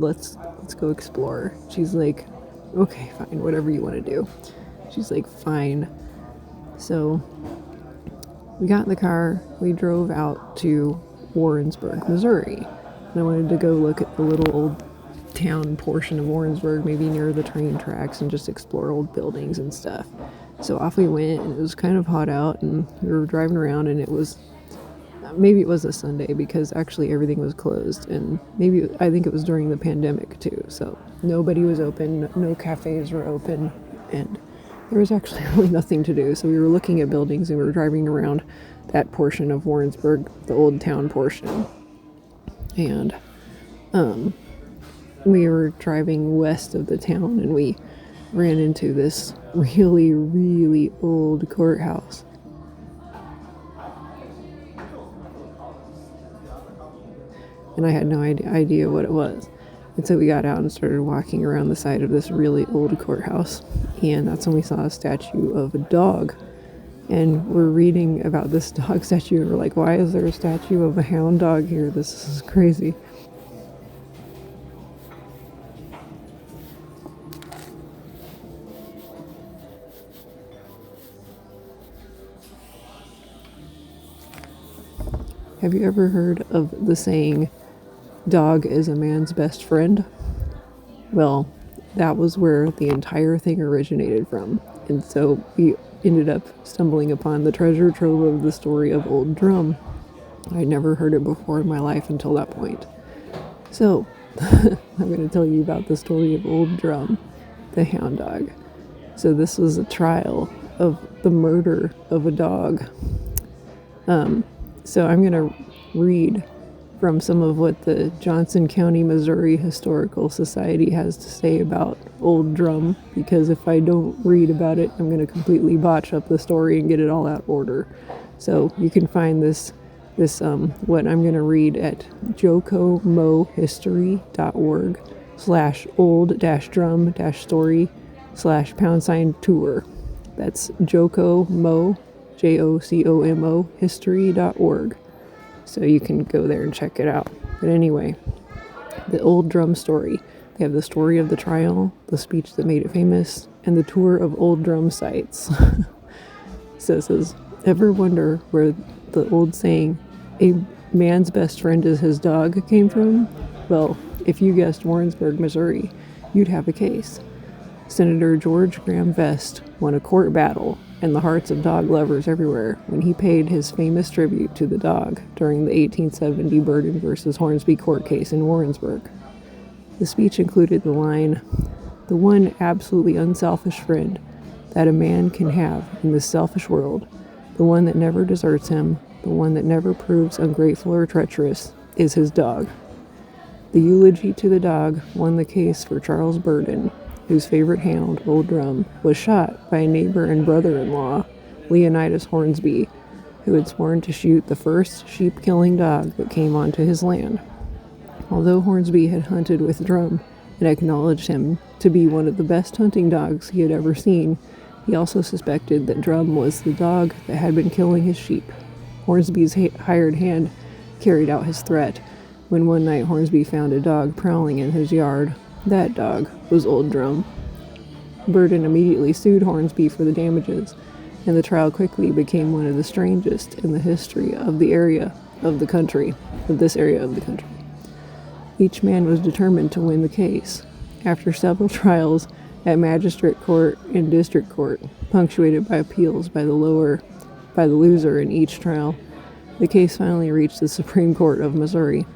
let's go explore. She's like, okay, fine, whatever you want to do. She's like, fine. So we got in the car, we drove out to Warrensburg, Missouri. And I wanted to go look at the little old town portion of Warrensburg, maybe near the train tracks, and just explore old buildings and stuff. So off we went, and it was kind of hot out, and we were driving around, and maybe it was a Sunday, because actually everything was closed, and I think it was during the pandemic too, so nobody was open, no cafes were open, and there was actually really nothing to do. So we were looking at buildings, and we were driving around that portion of Warrensburg, the old town portion, and we were driving west of the town, and we ran into this really, really old courthouse. And I had no idea what it was. And so we got out and started walking around the side of this really old courthouse. And that's when we saw a statue of a dog. And we're reading about this dog statue, and we're like, why is there a statue of a hound dog here? This is crazy. Have you ever heard of the saying, dog is a man's best friend? Well, that was where the entire thing originated from. And so we ended up stumbling upon the treasure trove of the story of Old Drum. I'd never heard it before in my life until that point. So, I'm going to tell you about the story of Old Drum, the hound dog. So this was a trial of the murder of a dog. So I'm going to read from some of what the Johnson County, Missouri Historical Society has to say about Old Drum, because if I don't read about it, I'm going to completely botch up the story and get it all out of order. So you can find this what I'm going to read at jocomo history.org/old-drum-story/#tour. That's jocomo, JOCOMO history.org. So you can go there and check it out. But anyway, the Old Drum story. They have the story of the trial, the speech that made it famous, and the tour of Old Drum sites. So it says, ever wonder where the old saying, a man's best friend is his dog, came from? Well, if you guessed Warrensburg, Missouri, you'd have a case. Senator George Graham Vest won a court battle in the hearts of dog lovers everywhere when he paid his famous tribute to the dog during the 1870 Burden versus Hornsby court case in Warrensburg. The speech included the line, "The one absolutely unselfish friend that a man can have in this selfish world, the one that never deserts him, the one that never proves ungrateful or treacherous, is his dog." The eulogy to the dog won the case for Charles Burden, whose favorite hound, Old Drum, was shot by a neighbor and brother-in-law, Leonidas Hornsby, who had sworn to shoot the first sheep-killing dog that came onto his land. Although Hornsby had hunted with Drum and acknowledged him to be one of the best hunting dogs he had ever seen, he also suspected that Drum was the dog that had been killing his sheep. Hornsby's hired hand carried out his threat when one night Hornsby found a dog prowling in his yard. That dog was Old Drum. Burden immediately sued Hornsby for the damages, and the trial quickly became one of the strangest in the history of this area of the country. Each man was determined to win the case. After several trials at magistrate court and district court, punctuated by appeals by the loser in each trial, the case finally reached the Supreme Court of Missouri.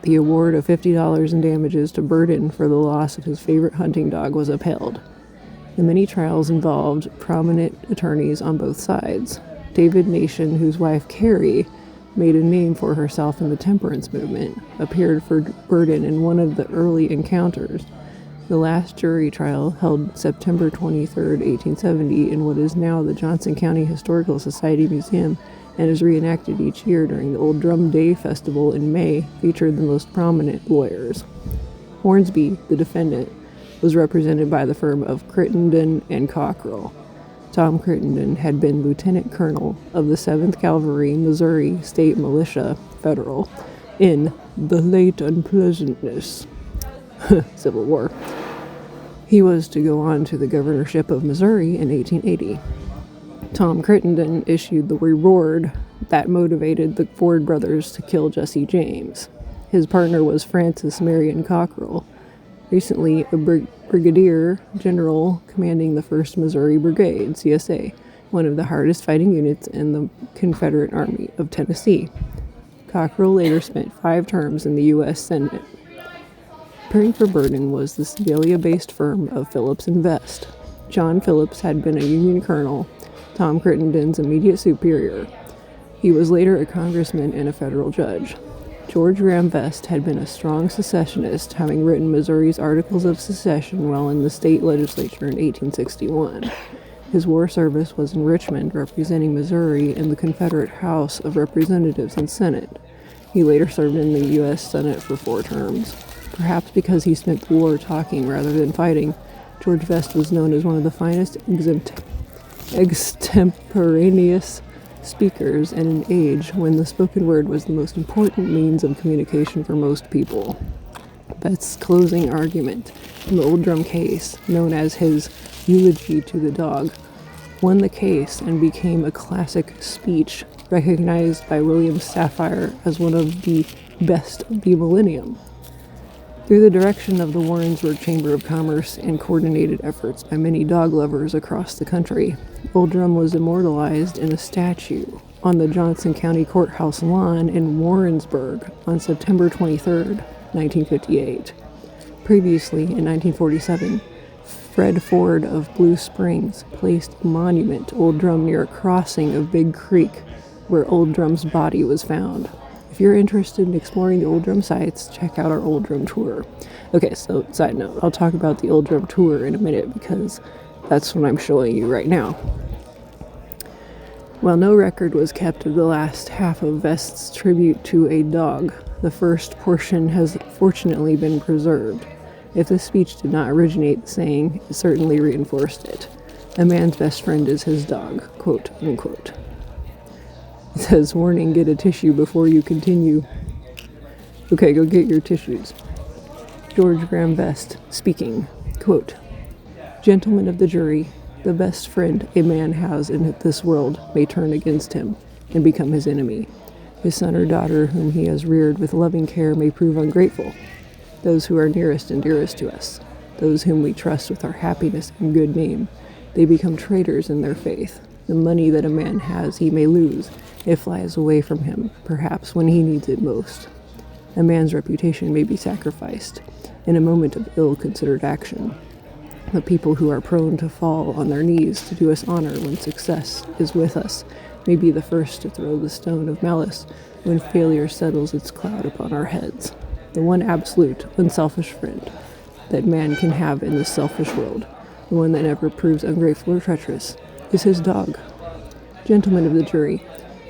The award of $50 in damages to Burden for the loss of his favorite hunting dog was upheld. The many trials involved prominent attorneys on both sides. David Nation, whose wife Carrie made a name for herself in the temperance movement, appeared for Burden in one of the early encounters. The last jury trial, held September 23, 1870, in what is now the Johnson County Historical Society Museum, and is reenacted each year during the Old Drum Day Festival in May, featured the most prominent lawyers. Hornsby, the defendant, was represented by the firm of Crittenden and Cockrell. Tom Crittenden had been lieutenant colonel of the 7th Cavalry, Missouri State Militia, Federal, in the late Unpleasantness. Civil War. He was to go on to the governorship of Missouri in 1880. Tom Crittenden issued the reward that motivated the Ford brothers to kill Jesse James. His partner was Francis Marion Cockrell, recently a brigadier general commanding the 1st Missouri Brigade, CSA, one of the hardest fighting units in the Confederate Army of Tennessee. Cockrell later spent 5 terms in the U.S. Senate. Preparing for Burden was the Sedalia-based firm of Phillips and Vest. John Phillips had been a Union colonel, Tom Crittenden's immediate superior. He was later a congressman and a federal judge. George Graham Vest had been a strong secessionist, having written Missouri's Articles of Secession while in the state legislature in 1861. His war service was in Richmond, representing Missouri in the Confederate House of Representatives and Senate. He later served in the U.S. Senate for 4 terms. Perhaps because he spent the war talking rather than fighting, George Vest was known as one of the finest extemporaneous speakers in an age when the spoken word was the most important means of communication for most people. Vest's closing argument in the Old Drum case, known as his eulogy to the dog, won the case and became a classic speech recognized by William Safire as one of the best of the millennium. Through the direction of the Warrensburg Chamber of Commerce and coordinated efforts by many dog lovers across the country, Old Drum was immortalized in a statue on the Johnson County Courthouse lawn in Warrensburg on September 23, 1958. Previously, in 1947, Fred Ford of Blue Springs placed a monument to Old Drum near a crossing of Big Creek where Old Drum's body was found. If you're interested in exploring the Old Drum sites, check out our Old Drum tour. Okay, so side note, I'll talk about the Old Drum tour in a minute because that's what I'm showing you right now. While no record was kept of the last half of Vest's tribute to a dog, the first portion has fortunately been preserved. If this speech did not originate the saying, it certainly reinforced it. A man's best friend is his dog, quote unquote. It says, warning, get a tissue before you continue. Okay, go get your tissues. George Graham Vest speaking, quote, gentlemen of the jury, the best friend a man has in this world may turn against him and become his enemy. His son or daughter whom he has reared with loving care may prove ungrateful. Those who are nearest and dearest to us, those whom we trust with our happiness and good name, they become traitors in their faith. The money that a man has he may lose. It flies away from him, perhaps when he needs it most. A man's reputation may be sacrificed in a moment of ill-considered action. The people who are prone to fall on their knees to do us honor when success is with us may be the first to throw the stone of malice when failure settles its cloud upon our heads. The one absolute, unselfish friend that man can have in this selfish world, the one that never proves ungrateful or treacherous, is his dog. Gentlemen of the jury,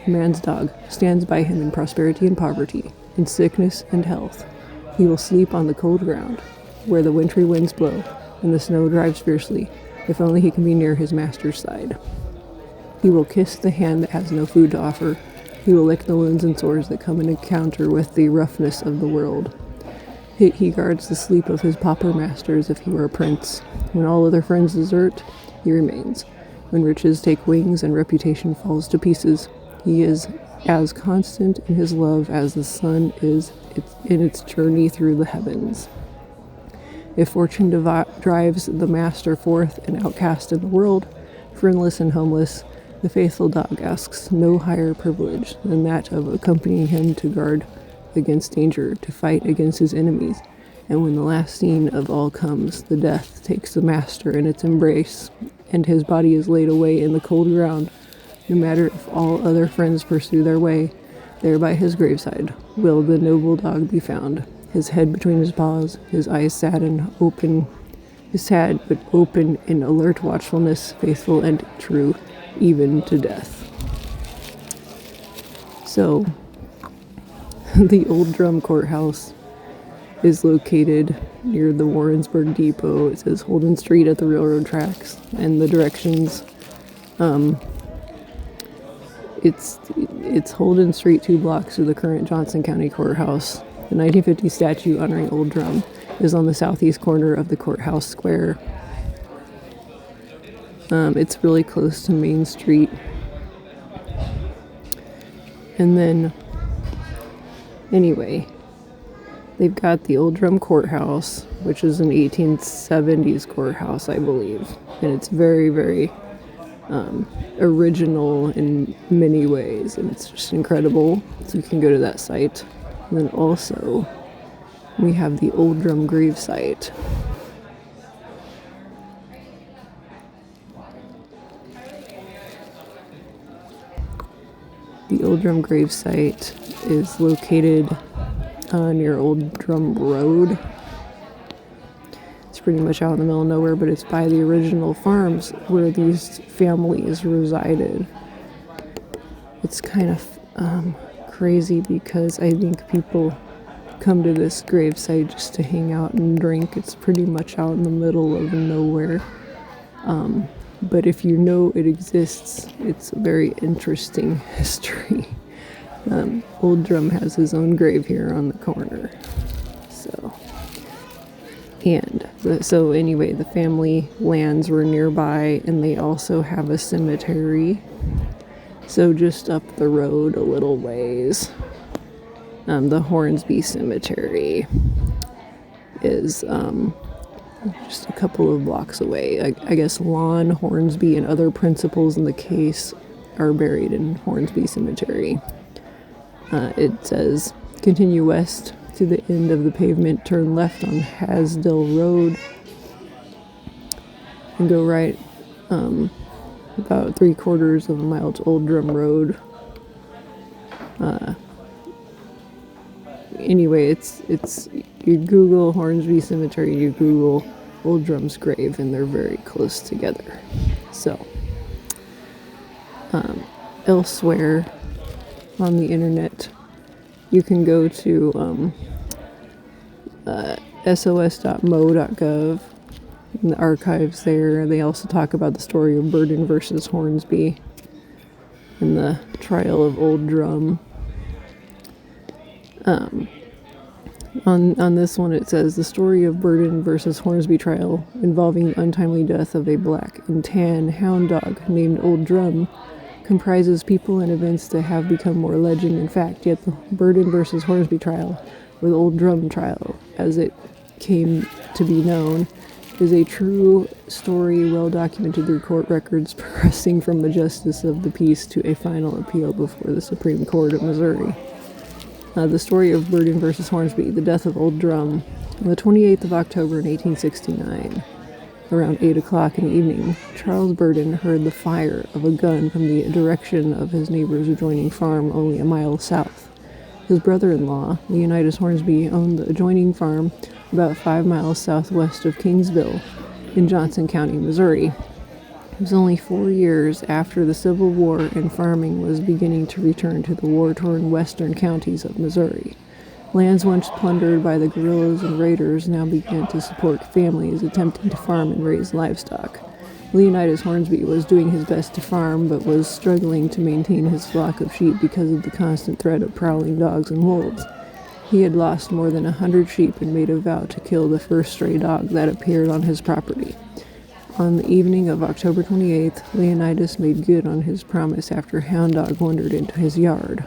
a man's dog stands by him in prosperity and poverty, in sickness and health. He will sleep on the cold ground, where the wintry winds blow and the snow drives fiercely, if only he can be near his master's side. He will kiss the hand that has no food to offer. He will lick the wounds and sores that come in encounter with the roughness of the world. He guards the sleep of his pauper masters if he were a prince. When all other friends desert, he remains. When riches take wings and reputation falls to pieces, he is as constant in his love as the sun is in its journey through the heavens. If fortune drives the master forth an outcast in the world, friendless and homeless, the faithful dog asks no higher privilege than that of accompanying him to guard against danger, to fight against his enemies. And when the last scene of all comes, the death takes the master in its embrace, and his body is laid away in the cold ground. No matter if all other friends pursue their way, there by his graveside will the noble dog be found, his head between his paws, his eyes sad but open in alert watchfulness, faithful and true, even to death. So, the Old Drum Courthouse is located near the Warrensburg Depot. It says Holden Street at the railroad tracks, and the directions, it's Holden Street 2 blocks to the current Johnson County Courthouse. The 1950 statue honoring Old Drum is on the southeast corner of the courthouse square. It's really close to Main Street. And then, anyway, they've got the Old Drum Courthouse, which is an 1870s courthouse, I believe. And it's very, very original in many ways. And it's just incredible. So you can go to that site. And then also, we have the Old Drum Grave Site. The Old Drum Grave Site is located near Old Drum Road. It's pretty much out in the middle of nowhere, but it's by the original farms where these families resided. It's kind of crazy because I think people come to this grave site just to hang out and drink. It's pretty much out in the middle of nowhere. But if you know it exists, it's a very interesting history. Old Drum has his own grave here on the corner. So anyway, the family lands were nearby, and they also have a cemetery. So just up the road a little ways, the Hornsby Cemetery is just a couple of blocks away. I guess Lon Hornsby and other principals in the case are buried in Hornsby Cemetery. It says, continue west to the end of the pavement, turn left on Hasdell Road, and go right about 3/4 of a mile to Old Drum Road. Anyway, it's you Google Hornsby Cemetery, you Google Old Drum's grave, and they're very close together. So, elsewhere on the internet, you can go to sos.mo.gov, in the archives there. They also talk about the story of Burden versus Hornsby and the trial of Old Drum. On this one, it says, the story of Burden versus Hornsby trial involving the untimely death of a black and tan hound dog named Old Drum comprises people and events that have become more legend than fact. Yet the Burden versus Hornsby trial, or the Old Drum trial, as it came to be known, is a true story well documented through court records, progressing from the justice of the peace to a final appeal before the Supreme Court of Missouri. The story of Burden versus Hornsby, the death of Old Drum. On the 28th of October in 1869, around 8 o'clock in the evening, Charles Burden heard the fire of a gun from the direction of his neighbor's adjoining farm only a mile south. His brother-in-law, Leonidas Hornsby, owned the adjoining farm about 5 miles southwest of Kingsville in Johnson County, Missouri. It was only 4 years after the Civil War and farming was beginning to return to the war-torn western counties of Missouri. Lands once plundered by the guerrillas and raiders now began to support families attempting to farm and raise livestock. Leonidas Hornsby was doing his best to farm, but was struggling to maintain his flock of sheep because of the constant threat of prowling dogs and wolves. He had lost more than 100 sheep and made a vow to kill the first stray dog that appeared on his property. On the evening of October 28th, Leonidas made good on his promise after a hound dog wandered into his yard.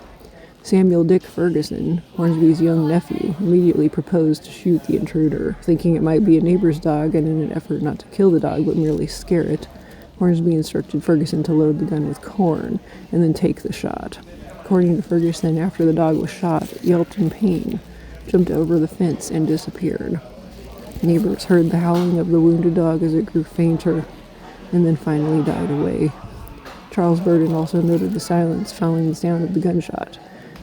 Samuel Dick Ferguson, Hornsby's young nephew, immediately proposed to shoot the intruder, thinking it might be a neighbor's dog, and in an effort not to kill the dog but merely scare it, Hornsby instructed Ferguson to load the gun with corn and then take the shot. According to Ferguson, after the dog was shot, it yelped in pain, jumped over the fence, and disappeared. Neighbors heard the howling of the wounded dog as it grew fainter and then finally died away. Charles Burden also noted the silence following the sound of the gunshot.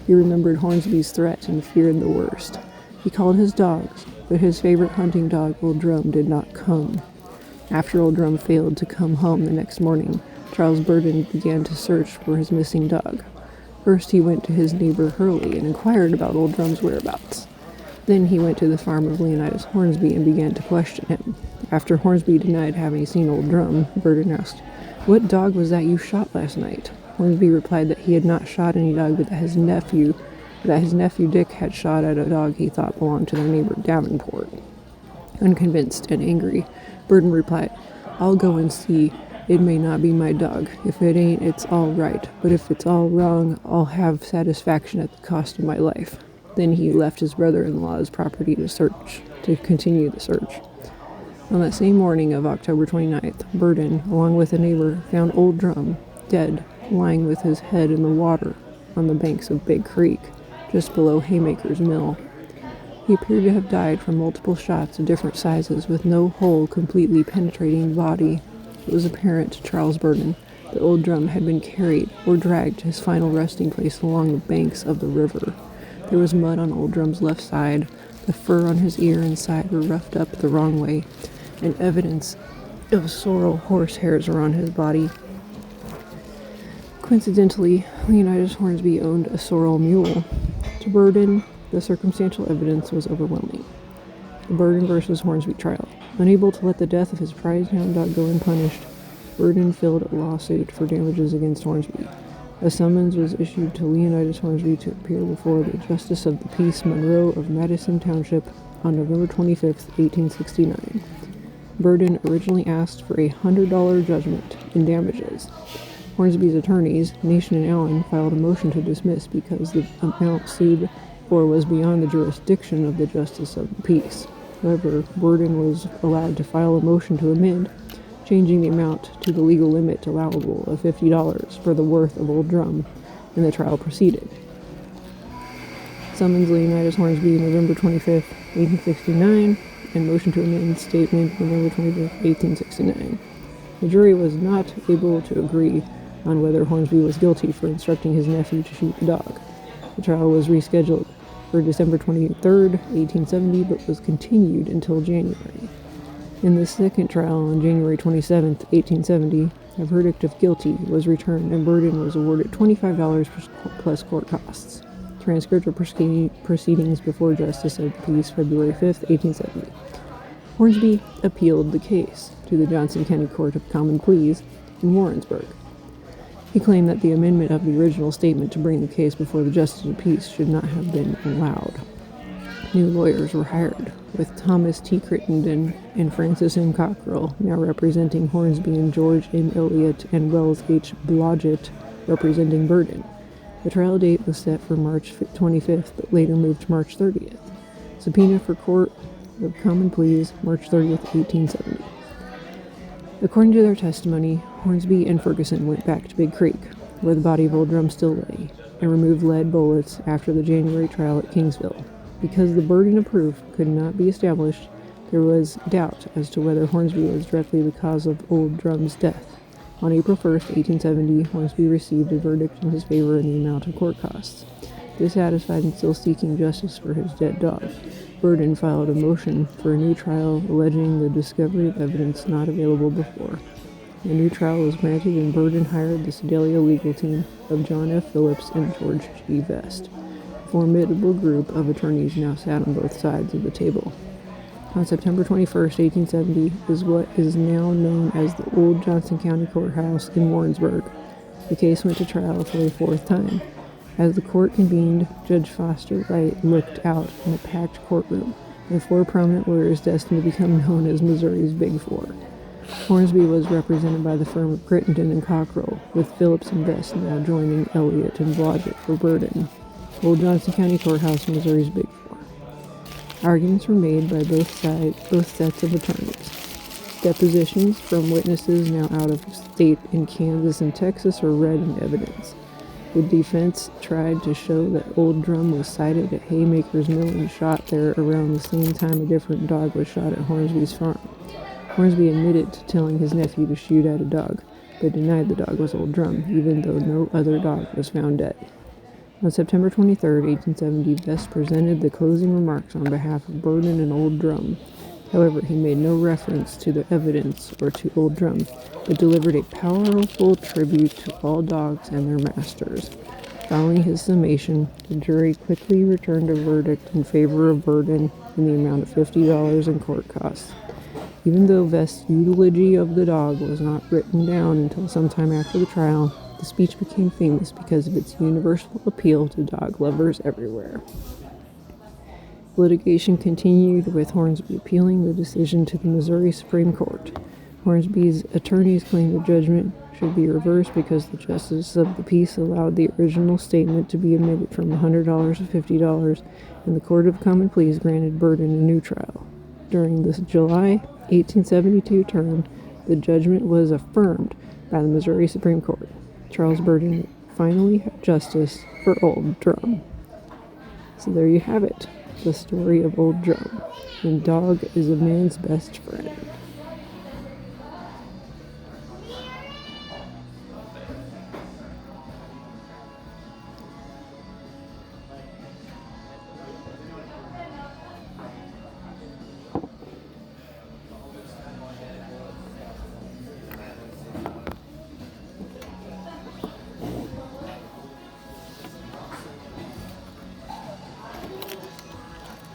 He remembered Hornsby's threat and feared the worst. He called his dogs, but his favorite hunting dog, Old Drum, did not come. After Old Drum failed to come home the next morning, Charles Burden began to search for his missing dog. First, he went to his neighbor Hurley and inquired about Old Drum's whereabouts. Then he went to the farm of Leonidas Hornsby and began to question him. After Hornsby denied having seen Old Drum, Burden asked, "What dog was that you shot last night?" Hornsby replied that he had not shot any dog, but that his nephew Dick had shot at a dog he thought belonged to their neighbor Davenport. Unconvinced and angry, Burden replied, "I'll go and see. It may not be my dog. If it ain't, it's all right. But if it's all wrong, I'll have satisfaction at the cost of my life." Then he left his brother-in-law's property to continue the search. On that same morning of October 29th, Burden, along with a neighbor, found Old Drum dead, lying with his head in the water on the banks of Big Creek, just below Haymaker's Mill. He appeared to have died from multiple shots of different sizes, with no hole completely penetrating the body. It was apparent to Charles Burden that Old Drum had been carried or dragged to his final resting place along the banks of the river. There was mud on Old Drum's left side, the fur on his ear and side were roughed up the wrong way, and evidence of sorrel horse hairs were on his body. Coincidentally, Leonidas Hornsby owned a sorrel mule. To Burden, the circumstantial evidence was overwhelming. The Burden versus Hornsby trial. Unable to let the death of his prized hound dog go unpunished, Burden filed a lawsuit for damages against Hornsby. A summons was issued to Leonidas Hornsby to appear before the Justice of the Peace Monroe of Madison Township on November 25, 1869. Burden originally asked for a $100 judgment in damages. Hornsby's attorneys, Nation and Allen, filed a motion to dismiss because the amount sued for was beyond the jurisdiction of the Justice of the Peace. However, Burden was allowed to file a motion to amend, changing the amount to the legal limit allowable of $50 for the worth of Old Drum, and the trial proceeded. Summons Leonidas Hornsby November 25, 1869, and motion to amend statement November 25, 1869. The jury was not able to agree on whether Hornsby was guilty for instructing his nephew to shoot the dog. The trial was rescheduled for December 23, 1870, but was continued until January. In the second trial on January 27, 1870, a verdict of guilty was returned and Burden was awarded $25 plus court costs. Transcript of proceedings before Justice of the Peace, February 5, 1870. Hornsby appealed the case to the Johnson County Court of Common Pleas in Warrensburg. He claimed that the amendment of the original statement to bring the case before the Justice of the Peace should not have been allowed. New lawyers were hired, with Thomas T. Crittenden and Francis M. Cockrell now representing Hornsby and George M. Elliott and Wells H. Blodgett representing Burden. The trial date was set for March 25th, but later moved to March 30th. Subpoena for Court of Common Pleas, March 30th, 1870. According to their testimony, Hornsby and Ferguson went back to Big Creek, where the body of Old Drum still lay, and removed lead bullets after the January trial at Kingsville. Because the burden of proof could not be established, there was doubt as to whether Hornsby was directly the cause of Old Drum's death. On April 1st, 1870, Hornsby received a verdict in his favor in the amount of court costs. Dissatisfied and still seeking justice for his dead dog, Burden filed a motion for a new trial alleging the discovery of evidence not available before. A new trial was granted and Burden hired the Sedalia legal team of John F. Phillips and George G. Vest. A formidable group of attorneys now sat on both sides of the table. On September 21st, 1870, is what is now known as the Old Johnson County Courthouse in Warrensburg. The case went to trial for a fourth time. As the court convened, Judge Foster Wright looked out in a packed courtroom, with four prominent lawyers destined to become known as Missouri's Big Four. Hornsby was represented by the firm of Crittenden and Cockrell, with Phillips and Vest now joining Elliott and Blodgett for Burden. Old Johnson County Courthouse, Missouri's Big Four. Arguments were made by both sets of attorneys. Depositions from witnesses now out of state in Kansas and Texas were read in evidence. The defense tried to show that Old Drum was sighted at Haymaker's Mill and shot there around the same time a different dog was shot at Hornsby's farm. Hornsby admitted to telling his nephew to shoot at a dog, but denied the dog was Old Drum, even though no other dog was found dead. On September 23, 1870, Vest presented the closing remarks on behalf of Burden and Old Drum. However, he made no reference to the evidence or to Old Drum, but delivered a powerful tribute to all dogs and their masters. Following his summation, the jury quickly returned a verdict in favor of Burden in the amount of $50 in court costs. Even though Vest's eulogy of the dog was not written down until sometime after the trial, the speech became famous because of its universal appeal to dog lovers everywhere. Litigation continued, with Hornsby appealing the decision to the Missouri Supreme Court. Hornsby's attorneys claimed the judgment should be reversed because the justice of the peace allowed the original statement to be omitted from $100 to $50, and the Court of Common Pleas granted Burden a new trial. During the July 1872 term, the judgment was affirmed by the Missouri Supreme Court. Charles Burden finally had justice for Old Drum. So there you have it, the story of Old Drum. And dog is a man's best friend.